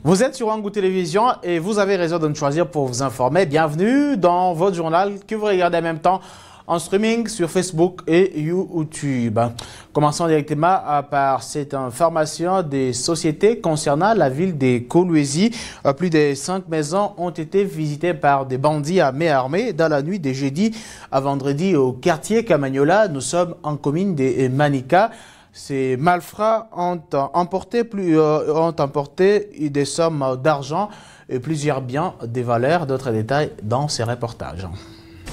Vous êtes sur Wangou Télévision et vous avez raison de nous choisir pour vous informer. Bienvenue dans votre journal que vous regardez en même temps en streaming sur Facebook et YouTube. Commençons directement par cette information des sociétés concernant la ville de Kolwezi. Plus de 5 maisons ont été visitées par des bandits à main armée dans la nuit de jeudi à vendredi au quartier Kamanyola. Nous sommes en commune de Manika. Ces malfrats ont emporté des sommes d'argent et plusieurs biens de valeur. D'autres détails dans ces reportages.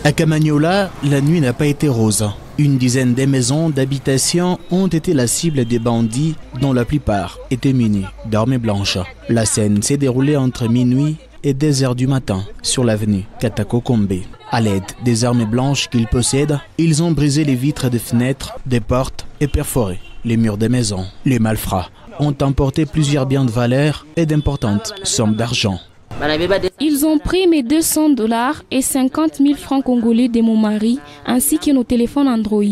À Kamanyola, la nuit n'a pas été rose. Une dizaine de maisons d'habitation ont été la cible des bandits dont la plupart étaient munis d'armes blanches. La scène s'est déroulée entre minuit et 2 heures du matin sur l'avenue Katakokombe. À l'aide des armes blanches qu'ils possèdent, ils ont brisé les vitres des fenêtres, des portes et perforé les murs des maisons. Les malfrats ont emporté plusieurs biens de valeur et d'importantes sommes d'argent. Ils ont pris mes $200 et 50 000 francs congolais de mon mari, ainsi que nos téléphones Android.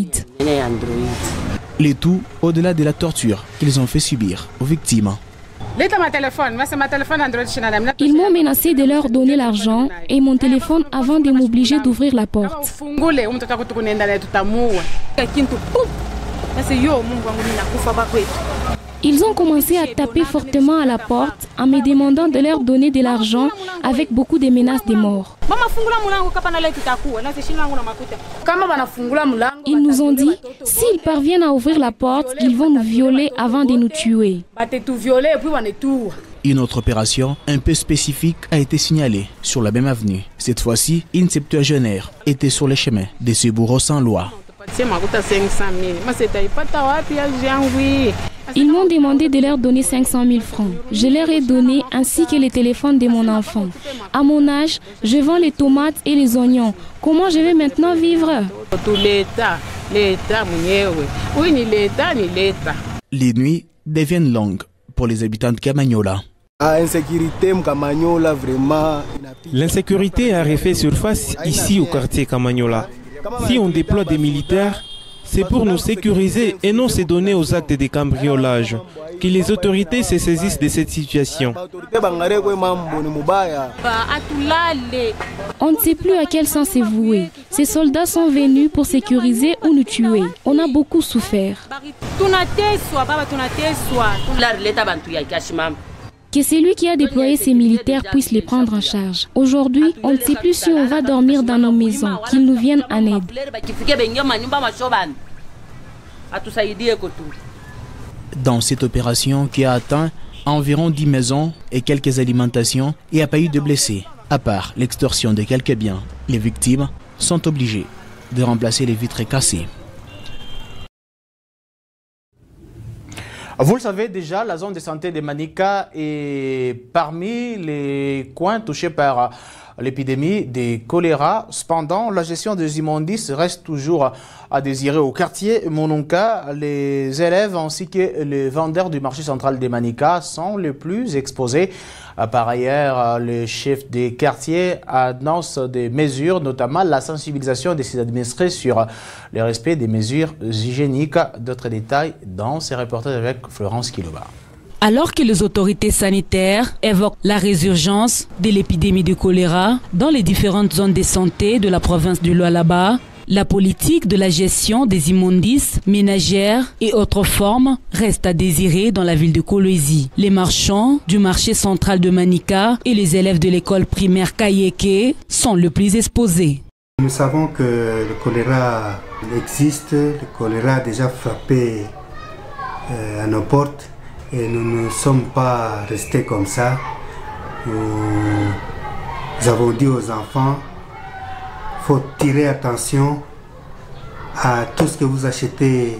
Les tout au-delà de la torture qu'ils ont fait subir aux victimes. Ils m'ont menacé de leur donner l'argent et mon téléphone avant de m'obliger d'ouvrir la porte. Ils ont commencé à taper fortement à la porte en me demandant de leur donner de l'argent avec beaucoup de menaces de mort. Ils nous ont dit, s'ils parviennent à ouvrir la porte, ils vont nous violer avant de nous tuer. Une autre opération un peu spécifique a été signalée sur la même avenue. Cette fois-ci, une septuagénaire était sur les chemins de ce bourreau sans loi. Ils m'ont demandé de leur donner 500 000 francs. Je leur ai donné ainsi que les téléphones de mon enfant. À mon âge, je vends les tomates et les oignons. Comment je vais maintenant vivre? Les nuits deviennent longues pour les habitants de Kamanyola. L'insécurité a refait surface ici au quartier Kamanyola. Si on déploie des militaires, c'est pour nous sécuriser et non se donner aux actes de cambriolage. Que les autorités se saisissent de cette situation. On ne sait plus à quel sens se vouer. Ces soldats sont venus pour sécuriser ou nous tuer. On a beaucoup souffert. Que celui qui a déployé ces militaires puisse les prendre en charge. Aujourd'hui, on ne sait plus si on va dormir dans nos maisons, qu'ils nous viennent en aide. Dans cette opération qui a atteint environ 10 maisons et quelques alimentations, il n'y a pas eu de blessés. À part l'extorsion de quelques biens, les victimes sont obligées de remplacer les vitres cassées. Vous le savez déjà, la zone de santé de Manika est parmi les coins touchés par l'épidémie de choléra. Cependant, la gestion des immondices reste toujours à désirer au quartier Mononka. Les élèves ainsi que les vendeurs du marché central de Manika sont les plus exposés. Par ailleurs, le chef des quartiers annonce des mesures, notamment la sensibilisation de ses administrés sur le respect des mesures hygiéniques. D'autres détails dans ces reportages avec Florence Kiloba. Alors que les autorités sanitaires évoquent la résurgence de l'épidémie de choléra dans les différentes zones de santé de la province du Lualaba, la politique de la gestion des immondices ménagères et autres formes reste à désirer dans la ville de Kolwezi. Les marchands du marché central de Manika et les élèves de l'école primaire Kayeke sont le plus exposés. Nous savons que le choléra existe, le choléra a déjà frappé à nos portes et nous ne sommes pas restés comme ça. Nous avons dit aux enfants, il faut tirer attention à tout ce que vous achetez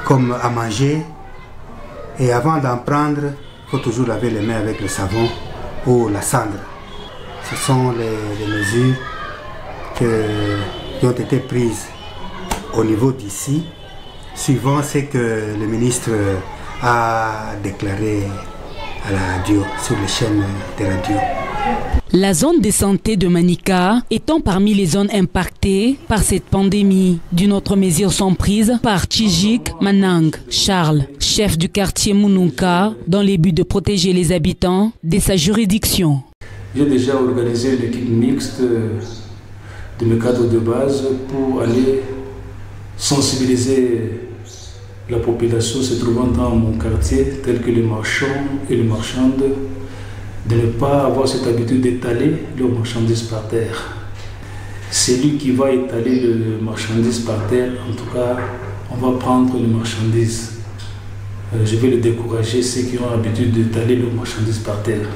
comme à manger. Et avant d'en prendre, il faut toujours laver les mains avec le savon ou la cendre. Ce sont les mesures qui ont été prises au niveau d'ici, suivant ce que le ministre a déclaré à la radio, sur les chaînes de radio. La zone de santé de Manika étant parmi les zones impactées par cette pandémie. D'une autre mesure sont prises par Tchijik Manang Charles, chef du quartier Mununka, dans le but de protéger les habitants de sa juridiction. J'ai déjà organisé l'équipe mixte de mes cadres de base pour aller sensibiliser la population se trouvant dans mon quartier, tels que les marchands et les marchandes, de ne pas avoir cette habitude d'étaler leurs marchandises par terre. Celui qui va étaler le marchandise par terre, en tout cas, on va prendre les marchandises. Je vais le décourager, ceux qui ont l'habitude d'étaler leurs marchandises par terre.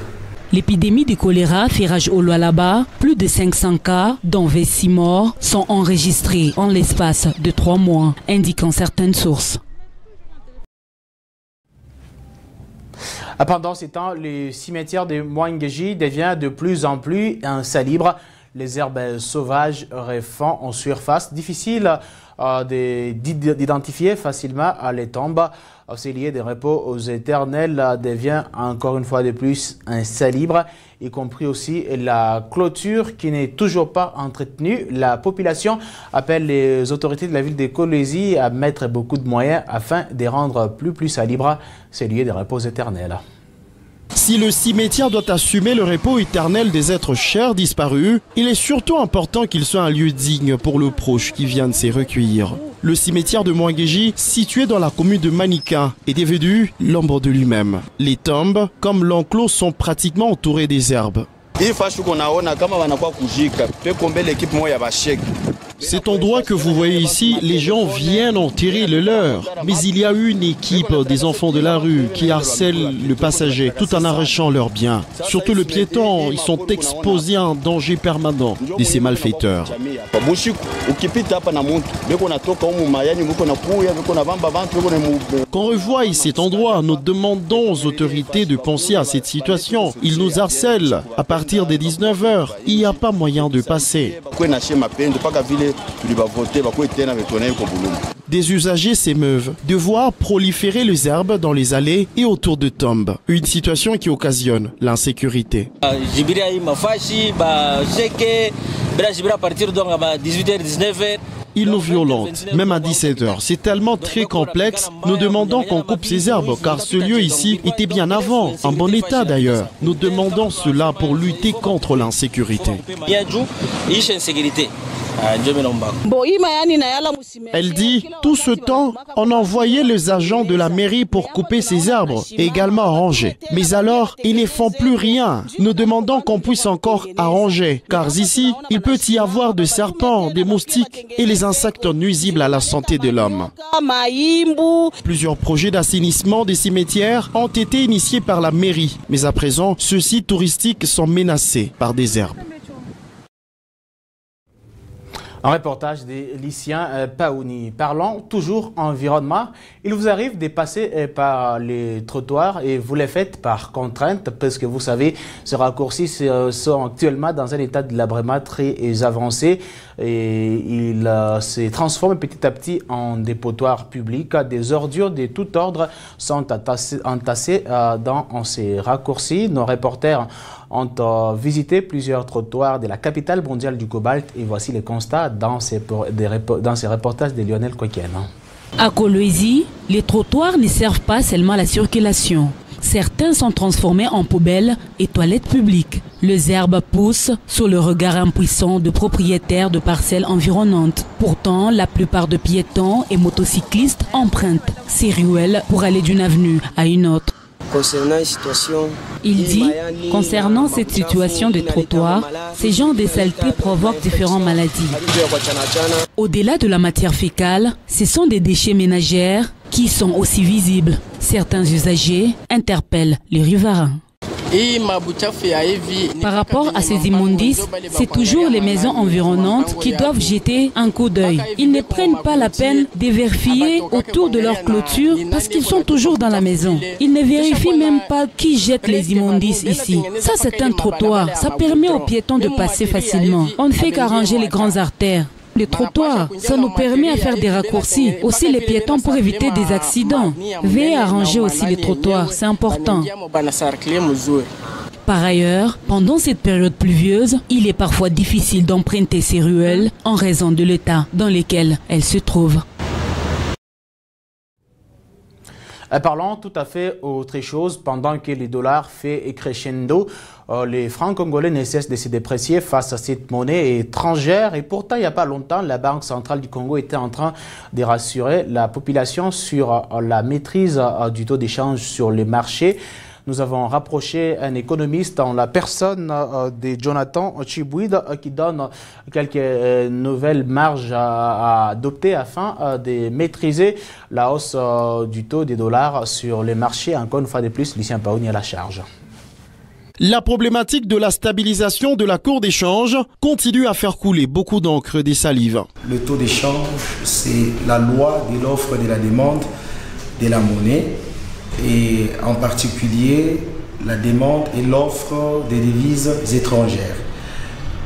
L'épidémie de choléra fait rage au Lualaba. Plus de 500 cas, dont 26 morts, sont enregistrés en l'espace de 3 mois, indiquant certaines sources. Pendant ces temps, le cimetière de Mwangeji devient de plus en plus insalubre. Les herbes sauvages refont en surface, difficile d'identifier facilement les tombes. Ce lieu de repos aux éternels devient encore une fois de plus insalubre, y compris aussi la clôture qui n'est toujours pas entretenue. La population appelle les autorités de la ville de Kolwezi à mettre beaucoup de moyens afin de rendre plus salubre ces lieux de repos éternels. Si le cimetière doit assumer le repos éternel des êtres chers disparus, il est surtout important qu'il soit un lieu digne pour le proche qui vient de s'y recueillir. Le cimetière de Mwangeji, situé dans la commune de Manika, est devenu l'ombre de lui-même. Les tombes, comme l'enclos, sont pratiquement entourées des herbes. Cet endroit que vous voyez ici, les gens viennent enterrer le leur. Mais il y a une équipe des enfants de la rue qui harcèlent le passager tout en arrachant leurs biens. Surtout le piéton, ils sont exposés à un danger permanent de ces malfaiteurs. Quand on revoit cet endroit, nous demandons aux autorités de penser à cette situation. Ils nous harcèlent. À partir des 19h, il n'y a pas moyen de passer. Des usagers s'émeuvent de voir proliférer les herbes dans les allées et autour de tombes. Une situation qui occasionne l'insécurité. Ils nous violentent, même à 17h. C'est tellement très complexe. Nous demandons qu'on coupe ces herbes, car ce lieu ici était bien avant, en bon état d'ailleurs. Nous demandons cela pour lutter contre l'insécurité. Elle dit, tout ce temps, on envoyait les agents de la mairie pour couper ces arbres, et également arranger. Mais alors, ils ne font plus rien. Nous demandons qu'on puisse encore arranger, car ici, il peut y avoir des serpents, des moustiques et les insectes nuisibles à la santé de l'homme. Plusieurs projets d'assainissement des cimetières ont été initiés par la mairie, mais à présent, ceux sites touristiques sont menacés par des herbes. Un reportage de Lucien Paouni. Parlons toujours environnement. Il vous arrive de passer par les trottoirs et vous les faites par contrainte parce que vous savez, ces raccourcis sont actuellement dans un état de délabrement très avancé et ils se transforment petit à petit en dépotoirs publics. Des ordures de tout ordre sont entassées dans ces raccourcis. Nos reporters ont visité plusieurs trottoirs de la capitale mondiale du cobalt et voici les constats dans ces reportages de Lionel Koken. À Kolwezi, les trottoirs ne servent pas seulement à la circulation. Certains sont transformés en poubelles et toilettes publiques. Les herbes poussent sous le regard impuissant de propriétaires de parcelles environnantes. Pourtant, la plupart de piétons et motocyclistes empruntent ces ruelles pour aller d'une avenue à une autre. Il dit, concernant cette situation des trottoirs, ces genres de saletés provoquent différentes maladies. Au-delà de la matière fécale, ce sont des déchets ménagères qui sont aussi visibles. Certains usagers interpellent les riverains. Par rapport à ces immondices, c'est toujours les maisons environnantes qui doivent jeter un coup d'œil. Ils ne prennent pas la peine de vérifier autour de leur clôture parce qu'ils sont toujours dans la maison. Ils ne vérifient même pas qui jette les immondices ici. Ça, c'est un trottoir. Ça permet aux piétons de passer facilement. On ne fait qu'arranger les grandes artères. Les trottoirs, ça nous permet à faire des raccourcis. Aussi les piétons pour éviter des accidents. Veuillez arranger aussi les trottoirs, c'est important. Par ailleurs, pendant cette période pluvieuse, il est parfois difficile d'emprunter ces ruelles en raison de l'état dans lequel elles se trouvent. Parlons tout à fait autre chose. Pendant que les dollars fait crescendo, les francs congolais ne cessent de se déprécier face à cette monnaie étrangère. Et pourtant, il n'y a pas longtemps, la Banque centrale du Congo était en train de rassurer la population sur la maîtrise du taux d'échange sur les marchés. Nous avons rapproché un économiste en la personne de Jonathan Chibouide qui donne quelques nouvelles marges à adopter afin de maîtriser la hausse du taux des dollars sur les marchés. Encore une fois de plus, Lucien Paouni à la charge. La problématique de la stabilisation de la cour d'échange continue à faire couler beaucoup d'encre et des salives. Le taux d'échange, c'est la loi de l'offre et de la demande de la monnaie. Et en particulier la demande et l'offre des devises étrangères.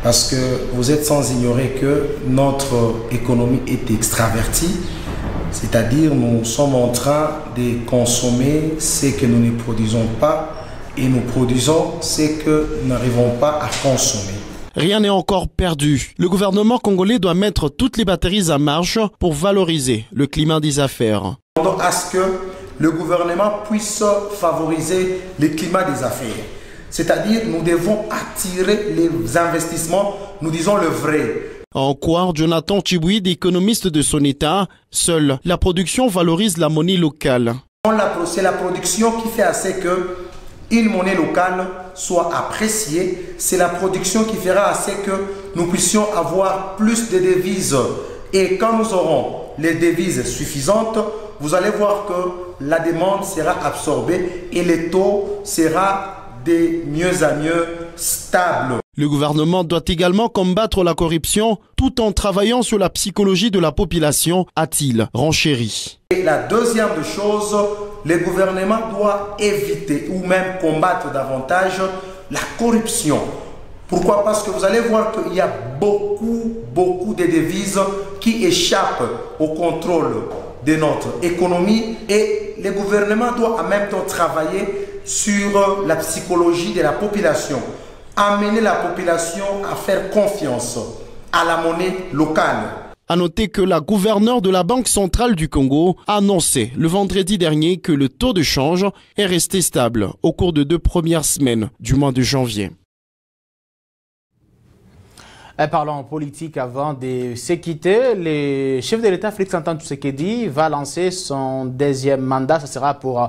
Parce que vous êtes sans ignorer que notre économie est extravertie, c'est-à-dire nous sommes en train de consommer ce que nous ne produisons pas et nous produisons ce que nous n'arrivons pas à consommer. Rien n'est encore perdu. Le gouvernement congolais doit mettre toutes les batteries à marche pour valoriser le climat des affaires. À ce que le gouvernement puisse favoriser le climat des affaires. C'est-à-dire, nous devons attirer les investissements, nous disons le vrai. En croire Jonathan Chibouide, économiste de son état, seule la production valorise la monnaie locale. C'est la production qui fait assez que une monnaie locale soit appréciée. C'est la production qui fera assez que nous puissions avoir plus de devises. Et quand nous aurons les devises suffisantes, vous allez voir que la demande sera absorbée et le taux sera de mieux en mieux stable. Le gouvernement doit également combattre la corruption tout en travaillant sur la psychologie de la population, a-t-il renchéri. Et la deuxième chose, le gouvernement doit éviter ou même combattre davantage la corruption. Pourquoi? Parce que vous allez voir qu'il y a beaucoup de devises qui échappent au contrôle de notre économie et le gouvernement doit en même temps travailler sur la psychologie de la population, amener la population à faire confiance à la monnaie locale. À noter que la gouverneure de la Banque centrale du Congo a annoncé le vendredi dernier que le taux de change est resté stable au cours de 2 premières semaines du mois de janvier. Parlons politique avant de se quitter. Le chef de l'État, Félix-Antoine Tshisekedi, va lancer son deuxième mandat. Ce sera pour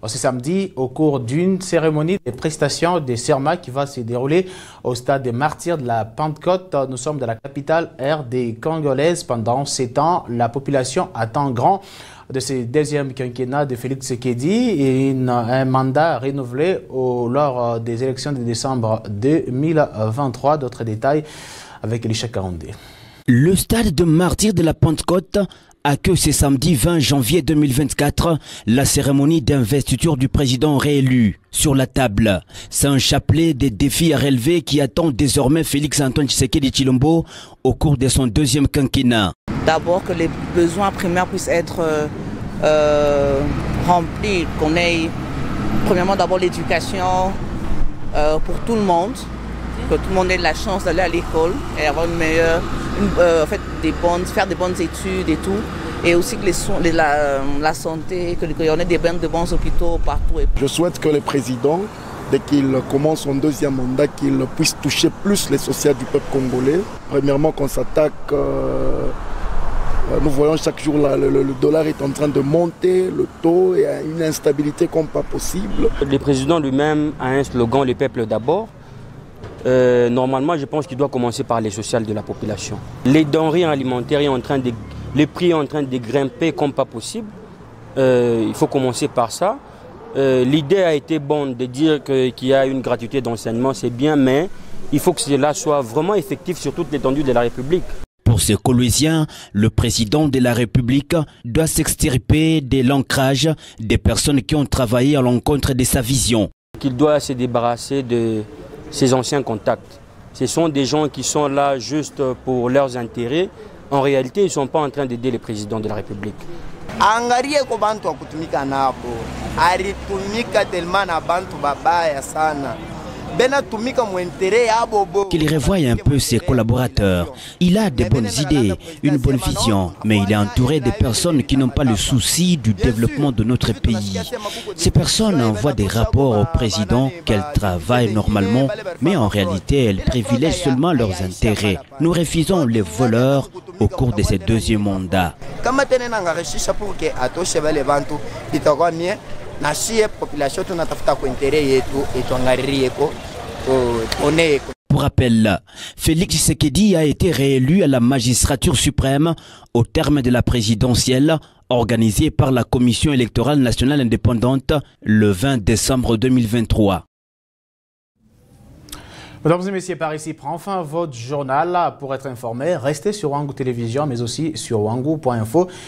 ce samedi au cours d'une cérémonie de prestation de serment qui va se dérouler au stade des Martyrs de la Pentecôte. Nous sommes de la capitale RD congolaise. Pendant 7 ans, la population attend grand de ce deuxième quinquennat de Félix Tshisekedi et un mandat renouvelé lors des élections de décembre 2023. D'autres détails avec Elisha Karondé. Le stade de Martyrs de la Pentecôte accueille ce samedi 20 janvier 2024 la cérémonie d'investiture du président réélu. Sur la table, c'est un chapelet des défis à relever qui attend désormais Félix-Antoine Tshisekedi Tshilombo au cours de son deuxième quinquennat. D'abord que les besoins primaires puissent être remplis, qu'on ait premièrement d'abord l'éducation pour tout le monde, que tout le monde ait la chance d'aller à l'école et avoir une meilleure, faire des bonnes études et tout. Et aussi que la santé, qu'il y en ait de bons hôpitaux partout. Je souhaite que le président, dès qu'il commence son deuxième mandat, qu'il puisse toucher plus les sociaux du peuple congolais. Premièrement, qu'on s'attaque, nous voyons chaque jour le dollar est en train de monter, le taux et une instabilité comme pas possible. Le président lui-même a un slogan, le peuple d'abord. Normalement, je pense qu'il doit commencer par les sociales de la population. Les denrées alimentaires les prix sont en train de grimper comme pas possible. Il faut commencer par ça. L'idée a été bonne de dire qu'il y a une gratuité d'enseignement, c'est bien, mais il faut que cela soit vraiment effectif sur toute l'étendue de la République. Pour ce Colossien, le président de la République doit s'extirper de l'ancrage des personnes qui ont travaillé à l'encontre de sa vision. Il doit se débarrasser de ses anciens contacts. Ce sont des gens qui sont là juste pour leurs intérêts. En réalité, ils ne sont pas en train d'aider le président de la République. Angalie ko bantu akutumika nabo. Alitumika tellement na bantu babaya sana. qu'il revoie un peu ses collaborateurs. Il a de bonnes idées, une bonne vision, mais il est entouré de personnes qui n'ont pas le souci du développement de notre pays. Ces personnes envoient des rapports au président qu'elles travaillent normalement, mais en réalité, elles privilègent seulement leurs intérêts. Nous refusons les voleurs au cours de ces deuxièmes mandats. Pour rappel, Félix Tshisekedi a été réélu à la magistrature suprême au terme de la présidentielle organisée par la Commission électorale nationale indépendante le 20 décembre 2023. Mesdames et messieurs, par ici prend fin votre journal. Pour être informé, restez sur Wangu Télévision, mais aussi sur wangu.info.